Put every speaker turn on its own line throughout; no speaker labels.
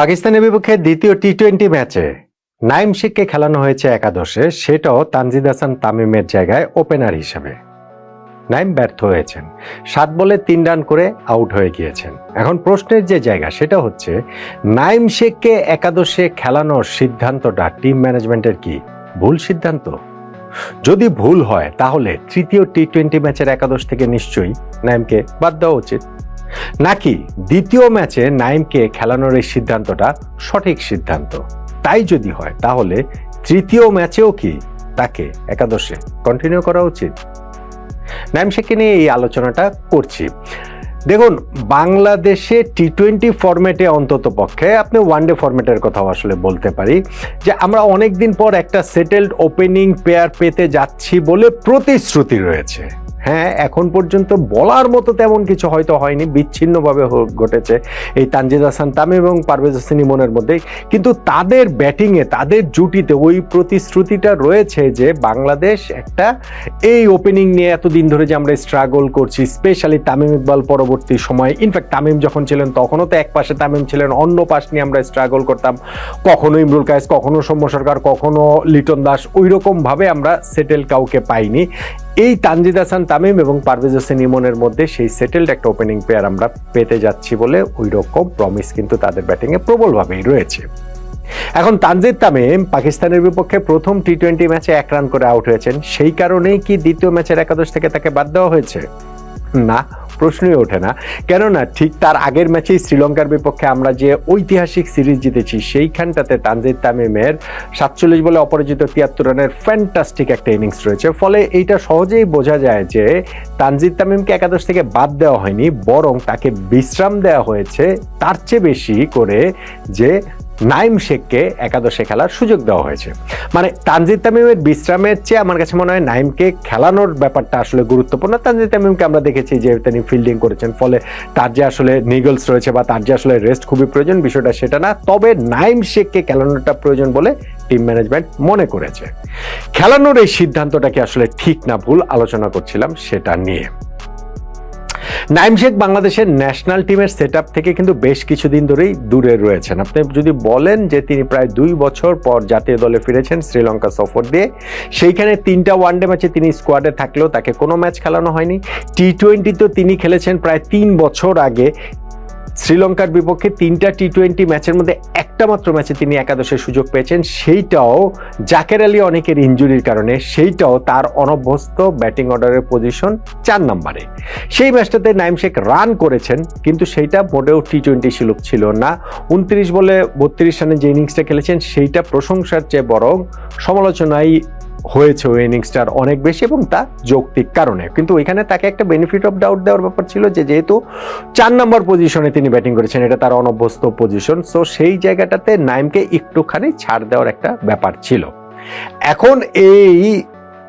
পাকিস্তানের বিপক্ষে দ্বিতীয় টি-20 ম্যাচে নাইম শেখকে খেলানো হয়েছে একাদশে, সেটাও তানজিদ হাসান তামিমের জায়গায় ওপেনার হিসেবে। নাইম ব্যর্থ হয়েছেন, 7 বলে 3 রান করে আউট হয়ে গিয়েছেন। এখন প্রশ্নের যে জায়গা সেটা হচ্ছে, নাইম শেখকে একাদশে খেলানোর সিদ্ধান্তটা টিম ম্যানেজমেন্টের কি ভুল সিদ্ধান্ত? যদি ভুল হয় তাহলে তৃতীয় টি-20 ম্যাচের একাদশ থেকে নিশ্চয়ই নাইমকে বাদ দেওয়া উচিত, নাকি দ্বিতীয় ম্যাচে নাইমকে খেলানোর এই সিদ্ধান্তটা সঠিক সিদ্ধান্ত? তাই যদি হয় তাহলে তৃতীয় ম্যাচেও কি তাকে একাদশে কন্টিনিউ করা উচিত? নাইম শেখকে নিয়ে এই আলোচনাটা করছি। দেখুন, বাংলাদেশে টি-20 ফরম্যাটে অন্তত পক্ষে, আপনি ওয়ানডে ফরম্যাটের কথাও আসলে বলতে পারি, যে আমরা অনেকদিন পর একটা সেটেলড ওপেনিং পেয়ার পেতে যাচ্ছি বলে প্রতিশ্রুতি রয়েছে। হ্যাঁ, এখন পর্যন্ত বলার মতো তেমন কিছু হয়তো হয়নি, বিচ্ছিন্নভাবে ঘটেছে এই তানজিদ হাসান তামিম এবং পারভেজ হোসেন ইমনের মধ্যে, কিন্তু তাদের ব্যাটিংয়ে, তাদের জুটিতে ওই প্রতিশ্রুতিটা রয়েছে যে বাংলাদেশ একটা এই ওপেনিং নিয়ে এতদিন ধরে যে আমরা স্ট্রাগল করছি, স্পেশালি তামিম ইকবাল পরবর্তী সময়ে, ইনফ্যাক্ট তামিম যখন ছিলেন তখনও তো এক পাশে তামিম ছিলেন, অন্য পাশ নিয়ে আমরা স্ট্রাগল করতাম, কখনো ইমরুল কায়েস, কখনো সৌম্য সরকার, কখনো লিটন দাস, ওই রকমভাবে আমরা সেটেল কাউকে পাইনি। এই তানজিদ হাসান তামিম এবং পারভেজ হোসেন ইমনের মধ্যে সেই সেটেলড একটা ওপেনিং পেয়ার আমরা পেতে যাচ্ছি বলে ওই রকম প্রমিস কিন্তু তাদের ব্যাটিংয়ে প্রবলভাবেই রয়েছে। এখন তানজিদ তামিম পাকিস্তানের বিপক্ষে প্রথম টি-20 ম্যাচে 1 রান করে আউট হয়েছেন, সেই কারণেই কি দ্বিতীয় ম্যাচের একাদশ থেকে তাকে বাদ দেওয়া হয়েছে? না, প্রশ্নই ওঠে না। কেননা ঠিক তার আগের ম্যাচেই শ্রীলঙ্কার বিপক্ষে আমরা যে ঐতিহাসিক সিরিজ জিতেছি, সেইখানটাতে তানজিদ তামিমের 47 বলে অপরাজিত 73 রানের ফ্যান্টাস্টিক একটা ইনিংস রয়েছে। ফলে এইটা সহজেই বোঝা যায় যে তানজিদ তামিমকে একাদশ থেকে বাদ দেওয়া হয়নি, বরং তাকে বিশ্রাম দেওয়া হয়েছে তার চেয়ে বেশি করে, যে নাইম শেখকে একাদশে খেলার সুযোগ দেওয়া হয়েছে। মানে তানজিদ তামিমের বিশ্রামের চেয়ে আমার কাছে মনে হয় নাইমকে খেলানোর ব্যাপারটা আসলে গুরুত্বপূর্ণ। তানজিদ তামিমকে আমরা দেখেছি যে তিনি ফিল্ডিং করেছেন, ফলে তার যে আসলে নিগলস রয়েছে বা তার যে আসলে রেস্ট খুবই প্রয়োজন, বিষয়টা সেটা না। তবে নাইম শেখকে খেলানোটা প্রয়োজন বলে টিম ম্যানেজমেন্ট মনে করেছে। খেলানোর এই সিদ্ধান্তটা কি আসলে ঠিক না ভুল, আলোচনা করছিলাম সেটা নিয়ে। নাইম শেখ বাংলাদেশের ন্যাশনাল টিমের সেটআপ থেকে কিন্তু বেশ কিছুদিন ধরেই দূরে রয়েছেন। আপনি যদি বলেন যে তিনি প্রায় 2 বছর পর জাতীয় দলে ফিরেছেন শ্রীলঙ্কা সফর দিয়ে, সেইখানে 3টা ওয়ানডে ম্যাচে তিনি স্কোয়াডে থাকলেও তাকে কোনো ম্যাচ খেলানো হয়নি। টি-20 তো তিনি খেলেছেন প্রায় 3 বছর আগে শ্রীলঙ্কার বিপক্ষে 3টা টি-20 ম্যাচের মধ্যে একটা মাত্র ম্যাচে তিনি একাদশের সুযোগ পেয়েছেন, সেইটাও জাকের আলী অনেকের ইনজুরির কারণে, সেইটাও তার অনভ্যস্ত ব্যাটিং অর্ডারের পজিশন 4 নম্বরে। সেই ম্যাচটাতে নাইম শেখ রান করেছেন, কিন্তু সেইটা মোটেও টি-20 সুলভ ছিল না। 29 বলে 32 রানে যে ইনিংসটা খেলেছেন, সেইটা প্রশংসার চেয়ে বরং সমালোচনাই হয়েছে ওই ইনিংসটার অনেক বেশি, এবং তা যৌক্তিক কারণে। কিন্তু ওইখানে তাকে একটা বেনিফিট অফ ডাউট দেওয়ার ব্যাপার ছিল, যে যেহেতু 4 নম্বর পজিশনে তিনি ব্যাটিং করেছেন, এটা তার অনভ্যস্ত পজিশন, সো সেই জায়গাটাতে নাইমকে একটুখানি ছাড় দেওয়ার একটা ব্যাপার ছিল। এখন এই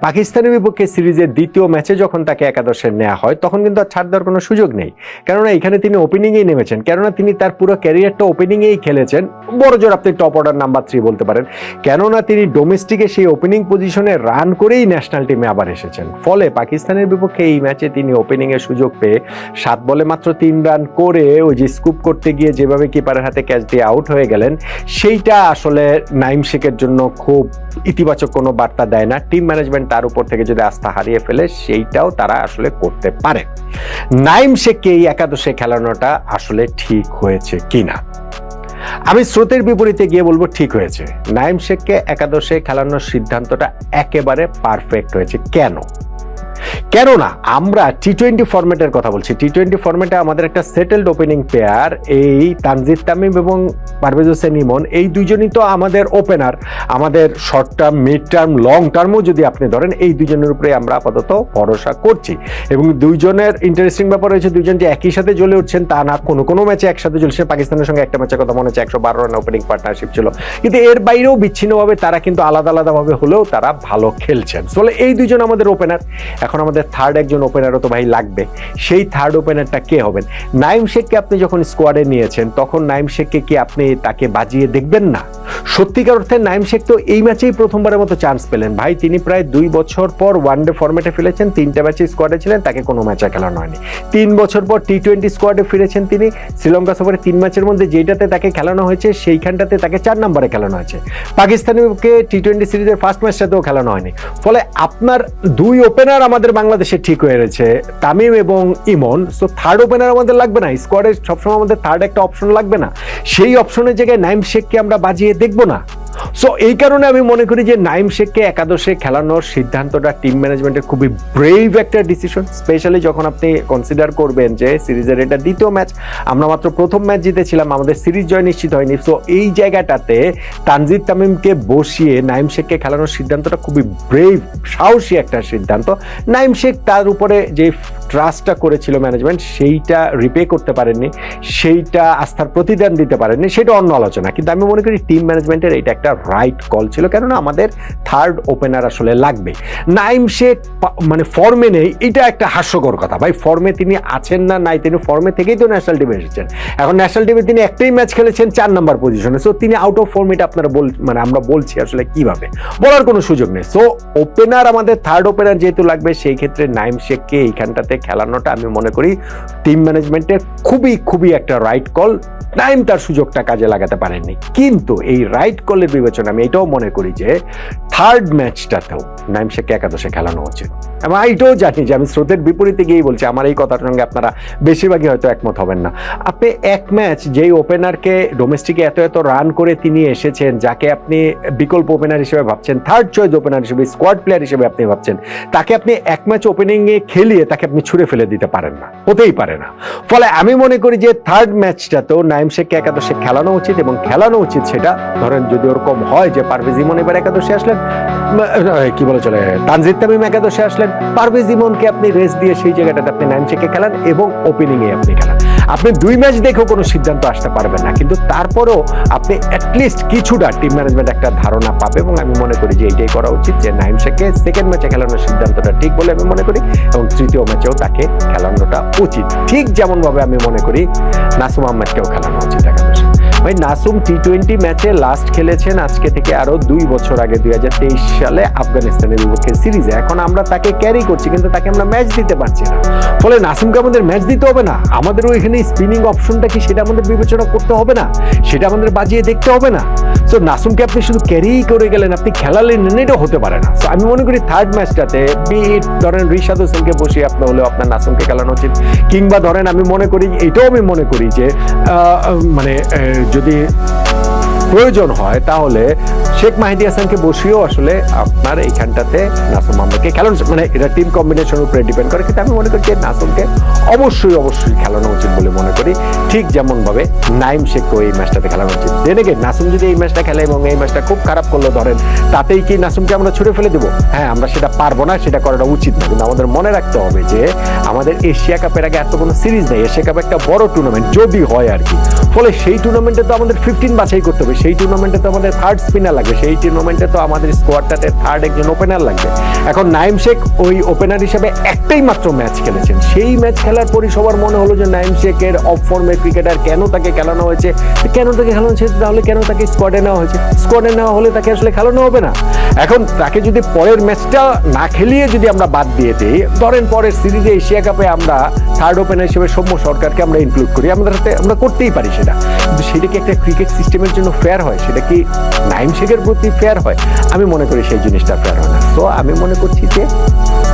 পাকিস্তানের বিপক্ষে সিরিজের দ্বিতীয় ম্যাচে যখন তাকে একাদশে নেওয়া হয়, তখন কিন্তু আর ছাড় দেওয়ার কোনো সুযোগ নেই, কেননা এখানে তিনি ওপেনিংয়েই নেমেছেন, কেননা তিনি তার পুরো ক্যারিয়ারটা ওপেনিংয়েই খেলেছেন। বড় জোর আপনি টপ অর্ডার নাম্বার 3 বলতে পারেন, কেননা তিনি ডোমেস্টিকে সেই ওপেনিং পজিশনে রান করেই ন্যাশনাল টিমে আবার এসেছেন। ফলে পাকিস্তানের বিপক্ষে এই ম্যাচে তিনি ওপেনিংয়ের সুযোগ পেয়ে 7 বলে মাত্র 3 রান করে ওই যে স্কুপ করতে গিয়ে যেভাবে কিপারের হাতে ক্যাচ দিয়ে আউট হয়ে গেলেন, সেইটা আসলে নাইম শেখের জন্য খুব ইতিবাচক কোনো বার্তা দেয় না। টিম ম্যানেজমেন্ট তার উপর থেকে যদি আস্থা হারিয়ে ফেলে, সেইটাও তারা আসলে করতে পারে। নাইম শেখকে এই একাদশে খেলানোটা আসলে ঠিক হয়েছে কিনা, আমি স্রোতের বিপরীতে গিয়ে বলবো ঠিক হয়েছে। নাইম শেখকে একাদশে খেলানোর সিদ্ধান্তটা একেবারে পারফেক্ট হয়েছে। কেননা আমরা টি-20 ফরম্যাটের কথা বলছি। টি-20 ফরম্যাটে আমাদের একটা সেটেলড ওপেনিং পেয়ার, এই তানজিদ তামিম এবং পারভেজ হোসেন ইমন, এই দুইজনই তো আমাদের ওপেনার। আমাদের short term, mid term, long টার্মও যদি আপনি ধরেন, এই দুজনের উপরে আমরা আপাতত ভরসা করছি। এবং দুইজনের ইন্টারেস্টিং ব্যাপার রয়েছে, দুইজন যে একই সাথে জ্বলে উঠছেন তা না, কোনো ম্যাচে একসাথে জ্বলছে। পাকিস্তানের সঙ্গে একটা ম্যাচের কথা মনে হচ্ছে 112 রান ওপেনিং পার্টনারশিপ ছিল, কিন্তু এর বাইরেও বিচ্ছিন্নভাবে তারা কিন্তু আলাদাভাবে হলেও তারা ভালো খেলছেন। ফলে এই দুইজন আমাদের ওপেনার। এখন আমাদের আমাদের থার্ড একজন ওপেনারও তো ভাই লাগবে। সেই থার্ড ওপেনারটা কে হবেন? নাইম শেখকে আপনি যখন স্কোয়াডে নিয়েছেন তখন নাইম শেখকে কি আপনি তাকে বাজিয়ে দেখবেন না? সত্যিকার অর্থে নাইম শেখ তো এই ম্যাচেই প্রথমবারের মতো চান্স পেলেন ভাই। তিনি প্রায় 2 বছর পর ওয়ানডে ফরম্যাটে ফিরেছেন, 3টা ম্যাচে স্কোয়াডে ছিলেন, তাকে কোনো ম্যাচে খেলানো হয়নি। 3 বছর পর টি-20 স্কোয়াডে ফিরেছেন তিনি। শ্রীলঙ্কা সফরে 3 ম্যাচের মধ্যে যেটাতে তাকে খেলানো হয়েছে সেইখানটাতে তাকে 4 নম্বরে খেলানো হয়েছে। পাকিস্তানকে টি-20 সিরিজের ফার্স্ট ম্যাচটাতেও খেলানো হয়নি। ফলে আপনার 2 ওপেনার আমাদের বাংলাদেশে ঠিক হয়ে রয়েছে, তামিম এবং ইমন। সো থার্ড ওপেনার আমাদের লাগবে না, স্কোয়াডে সবসময় আমাদের থার্ড একটা অপশন লাগবে না? সেই অপশনের জায়গায় নাইম শেখকে আমরা বাজিয়ে দেখবো না? সো এই কারণে আমি মনে করি যে নাইম শেখকে একাদশে খেলানোর সিদ্ধান্তটা টিম ম্যানেজমেন্টের খুবই ব্রেভ একটা ডিসিশন, স্পেশালি যখন আপনি কনসিডার করবেন যে সিরিজের এটা দ্বিতীয় ম্যাচ, আমরা মাত্র প্রথম ম্যাচ জিতেছিলাম, আমাদের সিরিজ জয় নিশ্চিত হয়নি। সো এই জায়গাটাতে তানজিদ তামিমকে বসিয়ে নাইম শেখকে খেলানোর সিদ্ধান্তটা খুবই ব্রেভ, সাহসী একটা সিদ্ধান্ত। নাইম শেখ তার উপরে যে ট্রাস্টটা করেছিল ম্যানেজমেন্ট, সেইটা রিপে করতে পারেননি, সেইটা আস্থার প্রতিদান দিতে পারেননি, সেটা অন্য আলোচনা। কিন্তু আমি মনে করি টিম ম্যানেজমেন্টের এটা একটা রাইট কল ছিল, কেননা আমাদের থার্ড ওপেনার আসলে লাগবে। নাইম শেখ মানে ফর্মে নেই, এটা একটা হাস্যকর কথা ভাই। ফর্মে তিনি আছেন না নাই, তিনি ফর্মে থেকেই তো ন্যাশনাল টিমে এসেছেন। এখন ন্যাশনাল টিমে তিনি একটাই ম্যাচ খেলেছেন 4 নাম্বার পজিশনে। সো তিনি আউট অফ ফর্ম, এটা আপনারা মানে আমরা বলছি আসলে কিভাবে, বলার কোনো সুযোগ নেই। সো ওপেনার আমাদের থার্ড ওপেনার যেহেতু লাগবে, সেই ক্ষেত্রে নাইম শেখকে এইখানটাতে খেলানোটা আমি মনে করি টিম ম্যানেজমেন্টের খুবই একটা রাইট কল। নাইম তার সুযোগটা কাজে লাগাতে পারেননি, কিন্তু এই রাইট কলের বিবেচনা আমি এটাও মনে করি যে থার্ড ম্যাচটাতেও নাইম শেখকে একাদশে খেলানো উচিত। আমি এটাও জানি যে আমি স্রোতের বিপরীতে গিয়েই বলছি, আমার এই কথার সঙ্গে আপনারা বেশিরভাগই হয়তো একমত হবেন না। আপনি এক ম্যাচ যেই ওপেনারকে ডোমেস্টিকে এত রান করে তিনি এসেছেন, যাকে আপনি বিকল্প ওপেনার হিসেবে ভাবছেন, থার্ড চয়েস ওপেনার হিসেবে, স্কোয়াড প্লেয়ার হিসেবে আপনি ভাবছেন, তাকে আপনি এক ম্যাচ ওপেনিংয়ে খেলিয়ে তাকে আপনি ছুঁড়ে ফেলে দিতে পারেন না, হতেই পারে না। ফলে আমি মনে করি যে থার্ড ম্যাচটাতেও নাইম শেখকে একাদশে খেলানো উচিত, এবং খেলানো উচিত সেটা ধরেন যদি ওরকম হয় যে পারভেজ ইমন এবার একাদশে আসলেন, কি বলে চলে, তানজিদ তামিম একাদশে আসলেন, পারভেজ ইমনকে আপনি রেস্ট দিয়ে সেই জায়গাটাতে আপনি নাইম শেখকে খেলান এবং ওপেনিংয়ে আপনি খেলান। আপনি 2 ম্যাচ দেখেও কোনো সিদ্ধান্ত আসতে পারবেন না, কিন্তু তারপরেও আপনি অ্যাটলিস্ট কিছুটা টিম ম্যানেজমেন্ট একটা ধারণা পাবে, এবং আমি মনে করি যে এইটাই করা উচিত, যে নাইম শেখকে সেকেন্ড ম্যাচে খেলানোর সিদ্ধান্তটা ঠিক বলে আমি মনে করি, এবং তৃতীয় ম্যাচেও তাকে খেলানোটা উচিত। ঠিক যেমন ভাবে আমি মনে করি নাসুম আহমেদকেও খেলানো উচিত একাদশে। ভাই নাসুম টি-20 ম্যাচে লাস্ট খেলেছেন আজকে থেকে আরো 2 বছর আগে 2023 সালে আফগানিস্তানের বিপক্ষে সিরিজে। এখন আমরা তাকে ক্যারি করছি, কিন্তু তাকে আমরা ম্যাচ দিতে পারছি না। ফলে নাসুমকে আমাদের ম্যাচ দিতে হবে না, আমাদেরও এখানে স্পিনিং অপশনটা কি সেটা আমাদের বিবেচনা করতে হবে না, সেটা আমাদের বাজিয়ে দেখতে হবে না। সো নাসুমকে আপনি শুধু ক্যারি করে গেলেন, আপনি খেলালেন, এটাও হতে পারে না। সো আমি মনে করি থার্ড ম্যাচটাতে ধরেন রিশাদ হোসেনকে বসিয়ে আপনার হলেও আপনার নাসুমকে খেলানো উচিত, কিংবা ধরেন আমি মনে করি, এটাও আমি মনে করি যে মানে যদি প্রয়োজন হয় তাহলে শেখ মাহিদি হাসানকে বসিয়েও আসলে আপনার এইখানটাতে নাসুম আহমেদকে খেলানো, মানে এটা টিম কম্বিনেশনের উপরে ডিপেন্ড করে, কিন্তু আমি মনে করি যে নাসুমকে অবশ্যই খেলানো উচিত বলে মনে করি, ঠিক যেমন ভাবে নাইম শেখকেও এই ম্যাচটাতে খেলানো উচিত। দেনগে নাসুম যদি এই ম্যাচটা খেলে এবং এই ম্যাচটা খুব খারাপ করলো ধরেন, তাতেই কি নাসুমকে আমরা ছুড়ে ফেলে দেবো? হ্যাঁ, আমরা সেটা পারবো না, সেটা করাটা উচিত না। কিন্তু আমাদের মনে রাখতে হবে যে আমাদের এশিয়া কাপের আগে এত কোনো সিরিজ নেই, এশিয়া কাপ একটা বড় টুর্নামেন্ট যদি হয় আর কি। ফলে সেই টুর্নামেন্টে তো আমাদের 15 বাছাই করতে হবে, সেই টুর্নামেন্টে তো আমাদের থার্ড স্পিনার লাগবে, সেই টুর্নামেন্টে তো আমাদের স্কোয়াডটাতে থার্ড একজন ওপেনার লাগবে। এখন নাইম শেখ ওই ওপেনার হিসেবে একটাই মাত্র ম্যাচ খেলেছেন, সেই ম্যাচ খেলার পরই সবার মনে হলো যে নাইম শেখের অফ ফর্মের ক্রিকেটার, কেন তাকে খেলানো হয়েছে, তাহলে কেন তাকে স্কোয়াডে নেওয়া হয়েছে? স্কোয়াডে নেওয়া হলে তাকে আসলে খেলানো হবে না। এখন তাকে যদি পরের ম্যাচটা না খেলিয়ে যদি আমরা বাদ দিয়ে দিই, ধরেন পরের সিরিজে এশিয়া কাপে আমরা থার্ড ওপেনার হিসেবে সৌম্য সরকারকে আমরা ইনক্লুড করি, আমরা করতেই পারি সেটা, কিন্তু সেটা কি একটা ক্রিকেট সিস্টেমের জন্য ফেয়ার হয়? সেটা কি নাইম শেখের প্রতি ফেয়ার হয়? আমি মনে করি সেই জিনিসটা ফেয়ার হয় না। তো আমি মনে করছি যে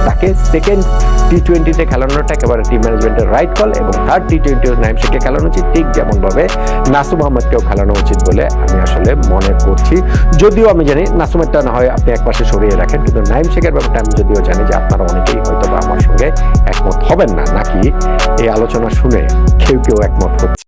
তাকে সেকেন্ড টি-20তে খেলানোটা একেবারে টিম ম্যানেজমেন্টের রাইট কল, এবং থার্ড টি-20 নাইম শেখকে খেলানো উচিত, ঠিক যেমন ভাবে নাসুম আহমেদকেও খেলানো উচিত বলে আমি আসলে মনে করছি। যদিও আমি জানি নাসুমেরটা না হয় আপনি একপাশে সরিয়ে রাখেন, কিন্তু নাইম শেখের ব্যাপারটা আমি যদিও জানি যে আপনারা অনেকেই হয়তো বা আমার সঙ্গে একমত হবেন না, নাকি এই আলোচনা শুনে কেউ একমত হচ্ছে।